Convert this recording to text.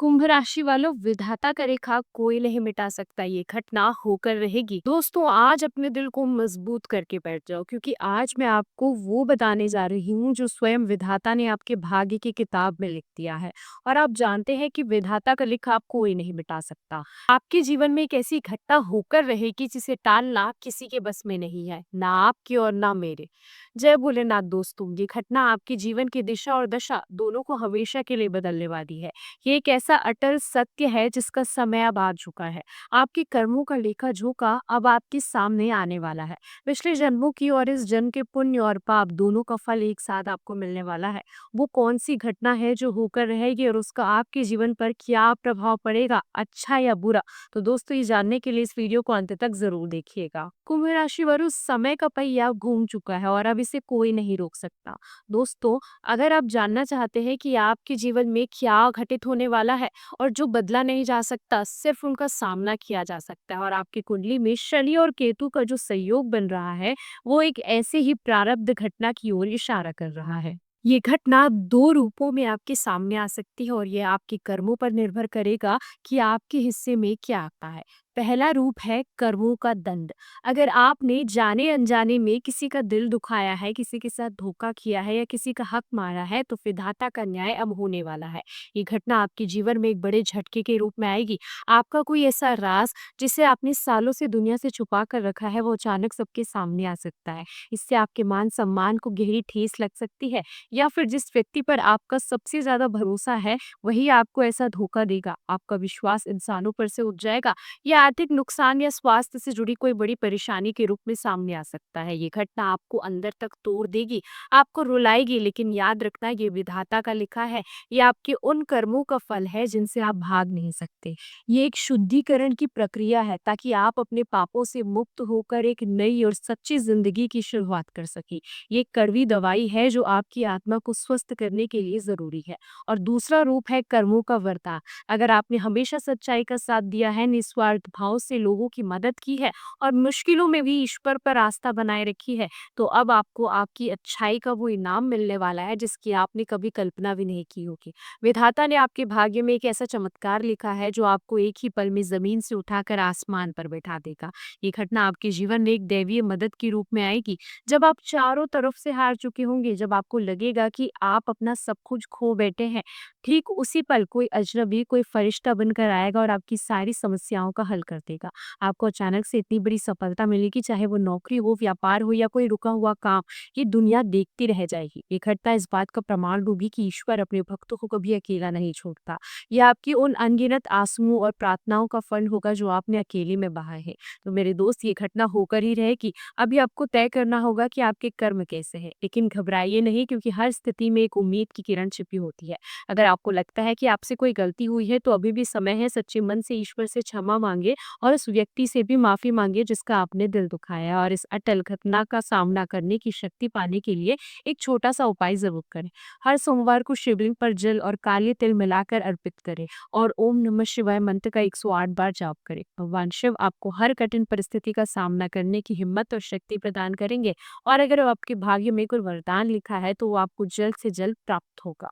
कुंभ राशि वालों, विधाता का रेखा कोई नहीं मिटा सकता। ये घटना होकर रहेगी। दोस्तों, आज अपने दिल को मजबूत करके बैठ जाओ, क्योंकि आज मैं आपको वो बताने जा रही हूँ जो स्वयं विधाता ने आपके भाग्य की किताब में लिख दिया है। और आप जानते हैं कि विधाता का लिखा आप कोई नहीं मिटा सकता। आपके जीवन में एक ऐसी घटना होकर रहेगी जिसे टालना किसी के बस में नहीं है, ना आपके और ना मेरे। जय भोलेनाथ। दोस्तों, ये घटना आपके जीवन की दिशा और दशा दोनों को हमेशा के लिए बदलने वाली है। ये एक ऐसा अटल सत्य है जिसका समय अब आ चुका है। आपके कर्मों का लेखा जोखा अब आपके सामने आने वाला है। पिछले जन्मों की और इस जन्म के पुण्य और पाप दोनों का फल एक साथ आपको मिलने वाला है। वो कौन सी घटना है जो होकर रहेगी और उसका आपके जीवन पर क्या प्रभाव पड़ेगा, अच्छा या बुरा? तो दोस्तों, ये जानने के लिए इस वीडियो को अंत तक जरूर देखिएगा। कुंभ राशि वालों, समय का पहिया घूम चुका है और अब इसे कोई नहीं रोक सकता। दोस्तों, अगर आप जानना चाहते हैं कि आपके जीवन में क्या घटित होने वाला है और जो बदला नहीं जा सकता, सिर्फ उनका सामना किया जा सकता है, और आपकी कुंडली में शनि और केतु का जो संयोग बन रहा है, वो एक ऐसे ही प्रारब्ध घटना की ओर इशारा कर रहा है। ये घटना दो रूपों में आपके सामने आ सकती है और ये आपके कर्मों पर निर्भर करेगा कि आपके हिस्से में क्या आता है। पहला रूप है कर्मों का दंड। अगर आपने जाने अनजाने में किसी का दिल दुखाया है, किसी के साथ धोखा किया है या किसी का हक मारा है, तो विधाता का न्याय अब होने वाला है। ये घटना आपके जीवन में एक बड़े झटके के रूप में आएगी। आपका कोई ऐसा राज जिसे आपने सालों से दुनिया से छुपा कर रखा है, वो अचानक सबके सामने आ सकता है। इससे आपके मान सम्मान को गहरी ठेस लग सकती है, या फिर जिस व्यक्ति पर आपका सबसे ज्यादा भरोसा है, वही आपको ऐसा धोखा देगा। आपका विश्वास इंसानों पर से उठ जाएगा, या आर्थिक नुकसान या स्वास्थ्य से जुड़ी कोई बड़ी परेशानी के रूप में सामने आ सकता है। ये घटना आपको अंदर तक तोड़ देगी, आपको रुलाएगी, लेकिन याद रखना, ये विधाता का लिखा है। ये आपके उन कर्मों का फल है जिनसे आप भाग नहीं सकते। ये एक शुद्धिकरण की प्रक्रिया है, ताकि आप अपने पापों से मुक्त होकर एक नई और सच्ची जिंदगी की शुरुआत कर सके। ये एक कड़वी दवाई है जो आपकी आत्मा को स्वस्थ करने के लिए जरूरी है। और दूसरा रूप है कर्मों का वर्ताव। अगर आपने हमेशा सच्चाई का साथ दिया है, निस्वार्थ भाव से लोगों की मदद की है और मुश्किलों में भी ईश्वर पर आस्था बनाए रखी है, तो अब आपको आपकी अच्छाई का वो इनाम मिलने वाला है जिसकी आपने कभी कल्पना भी नहीं की होगी। विधाता ने आपके भाग्य में एक ऐसा चमत्कार लिखा है जो आपको एक ही पल में जमीन से उठाकर आसमान पर बैठा देगा। ये घटना आपके जीवन में एक दैवीय मदद के रूप में आएगी। जब आप चारों तरफ से हार चुके होंगे, जब आपको लगेगा कि आप अपना सब कुछ खो बैठे हैं, ठीक उसी पल कोई अजनबी, कोई फरिश्ता बनकर आएगा और आपकी सारी समस्याओं का हल कर देगा। आपको अचानक से इतनी बड़ी सफलता मिलेगी, चाहे वो नौकरी हो, व्यापार हो या कोई रुका हुआ काम, ये दुनिया देखती रह जाएगी। ये घटना इस बात का प्रमाण होगी कि ईश्वर अपने भक्तों को कभी अकेला नहीं छोड़ता। यह आपकी उन अनगिनत आंसुओं और प्रार्थनाओं का फल होगा जो आपने अकेले में बहाए हैं। तो मेरे दोस्त, ये घटना होकर ही रहेगी। अभी आपको तय करना होगा कि आपके कर्म कैसे हैं, लेकिन घबराइए नहीं, क्योंकि हर स्थिति में एक उम्मीद की किरण छिपी होती है। अगर आपको लगता है कि आपसे कोई गलती हुई है, तो अभी भी समय है। सच्चे मन से ईश्वर से क्षमा मांगे और उस व्यक्ति से भी माफी मांगे जिसका आपने दिल दुखाया है। और इस अटल घटना का सामना करने की शक्ति पाने के लिए एक छोटा सा उपाय जरूर करें। हर सोमवार को शिवलिंग पर जल और काले तिल मिलाकर अर्पित करें और ओम नमः शिवाय मंत्र का 108 बार जाप करें। भगवान शिव आपको हर कठिन परिस्थिति का सामना करने की हिम्मत और शक्ति प्रदान करेंगे। और अगर आपके भाग्य में कोई वरदान लिखा है, तो वो आपको जल्द से जल्द प्राप्त होगा।